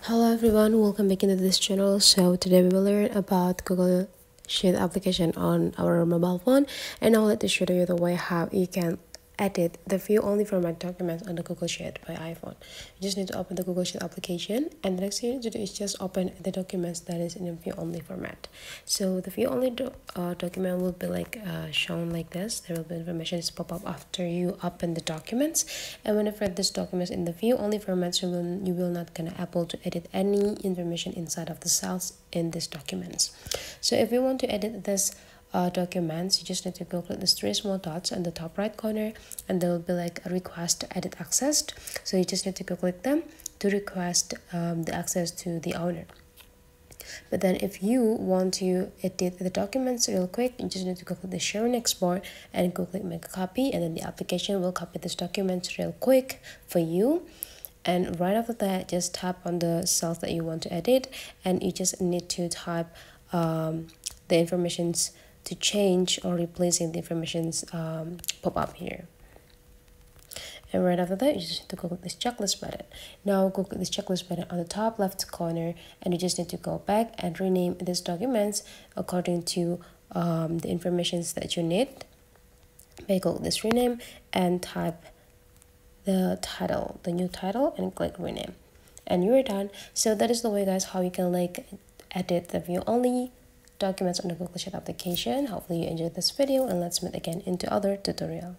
Hello everyone, welcome back into this channel. So today we will learn about Google Sheet application on our mobile phone, and I'll let to show you the way how you can edit the view only format documents on the Google Sheet by iPhone. You just need to open the Google Sheet application, and the next thing you need to do is just open the documents that is in the view only format. So the view only document will be shown like this. There will be information pop up after you open the documents, and whenever this document is in the view only format, you will not gonna able to edit any information inside of the cells in these documents. So if you want to edit this documents, you just need to go click the three small dots on the top right corner, and there will be like a request to edit accessed. So you just need to go click them to request the access to the owner. But then if you want to edit the documents real quick, you just need to go click the share and export and go click make a copy, and then the application will copy this document real quick for you. And right after that, just tap on the cells that you want to edit, and you just need to type the informations to change or replacing the informations pop up here. And right after that, you just need to go click this checklist button. Now go click this checklist button on the top left corner, and you just need to go back and rename these documents according to the informations that you need. Go click this rename and type the title, the new title, and click rename, and you're done. So that is the way, guys, how you can edit the view only documents on the Google Sheet application. Hopefully you enjoyed this video, and let's meet again into other tutorial.